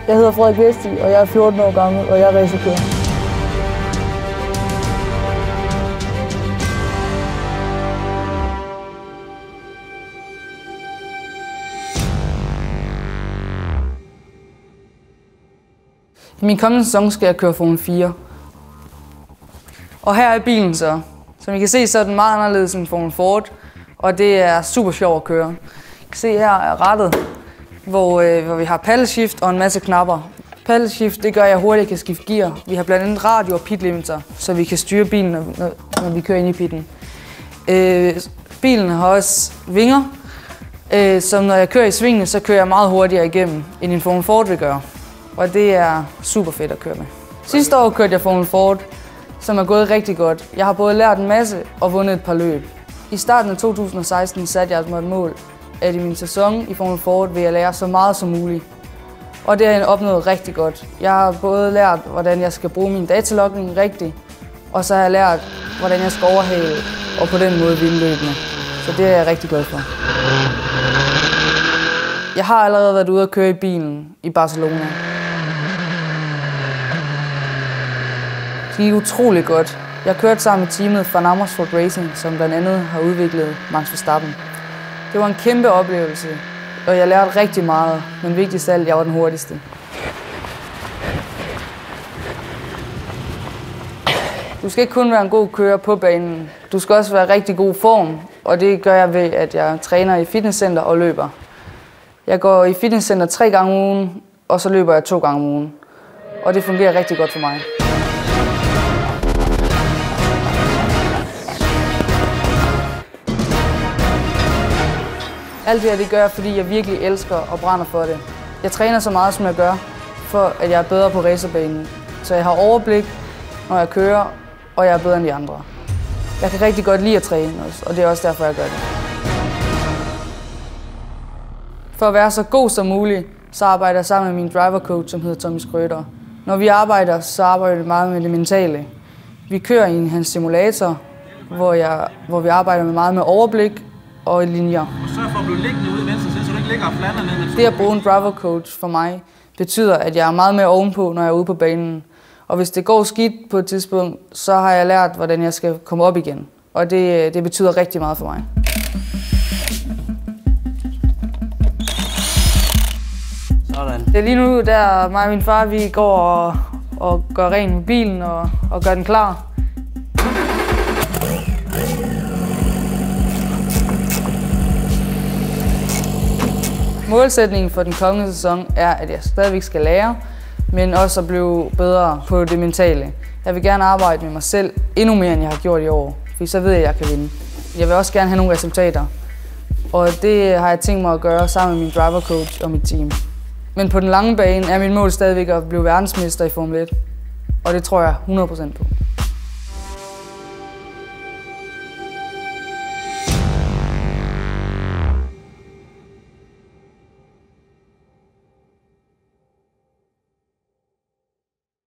Jeg hedder Frederik Vesti, og jeg er 14 år gammel, og jeg er racerkører. I min kommende sæson skal jeg køre Formel 4. Og her er bilen så. Som I kan se, så er den meget anderledes end Formel Ford, og det er super sjovt at køre. I kan se her er rattet, hvor vi har paddle shift og en masse knapper. Paddle shift, det gør, at jeg hurtigt kan skifte gear. Vi har blandt andet radio og pit limiter, så vi kan styre bilen, når vi kører ind i pitten. Bilen har også vinger, så når jeg kører i svingene, så kører jeg meget hurtigere igennem, end en Formel Ford vil gøre. Og det er super fedt at køre med. Sidste år kørte jeg Formel Ford, som er gået rigtig godt. Jeg har både lært en masse og vundet et par løb. I starten af 2016 satte jeg mig et mål, at i min sæson i Formel Ford vil jeg lære så meget som muligt. Og det har jeg opnået rigtig godt. Jeg har både lært, hvordan jeg skal bruge min datalogning rigtigt, og så har jeg lært, hvordan jeg skal overhale og på den måde vinde løbene. Så det er jeg rigtig glad for. Jeg har allerede været ude at køre i bilen i Barcelona. Det gik utrolig godt. Jeg kørte sammen med teamet fra Amersfoort Racing, som blandt andet har udviklet Max Verstappen. Det var en kæmpe oplevelse, og jeg lærte rigtig meget, men vigtigst af alt, jeg var den hurtigste. Du skal ikke kun være en god kører på banen, du skal også være i rigtig god form, og det gør jeg ved, at jeg træner i fitnesscenter og løber. Jeg går i fitnesscenter 3 gange om ugen, og så løber jeg 2 gange om ugen. Og det fungerer rigtig godt for mig. Alt det her, det gør jeg, fordi jeg virkelig elsker og brænder for det. Jeg træner så meget, som jeg gør, for at jeg er bedre på racerbanen. Så jeg har overblik, når jeg kører, og jeg er bedre end de andre. Jeg kan rigtig godt lide at træne også, og det er også derfor, jeg gør det. For at være så god som muligt, så arbejder jeg sammen med min drivercoach, som hedder Tommy Schrøder. Når vi arbejder, så arbejder vi meget med det mentale. Vi kører i hans simulator, hvor vi arbejder meget med overblik og linjer. Og sørg for at blive liggende ude i venstre side, så du ikke ligger og flander ned. Det at bruge en drivercoach for mig betyder, at jeg er meget mere ovenpå, når jeg er ude på banen. Og hvis det går skidt på et tidspunkt, så har jeg lært, hvordan jeg skal komme op igen. Og det betyder rigtig meget for mig. Sådan. Det er lige nu, der mig og min far, vi går og gør ren med bilen og gør den klar. Målsætningen for den kommende sæson er, at jeg stadigvæk skal lære, men også at blive bedre på det mentale. Jeg vil gerne arbejde med mig selv endnu mere, end jeg har gjort i år, for så ved jeg, at jeg kan vinde. Jeg vil også gerne have nogle resultater, og det har jeg tænkt mig at gøre sammen med min drivercoach og mit team. Men på den lange bane er mit mål stadigvæk at blive verdensmester i Formel 1, og det tror jeg 100% på.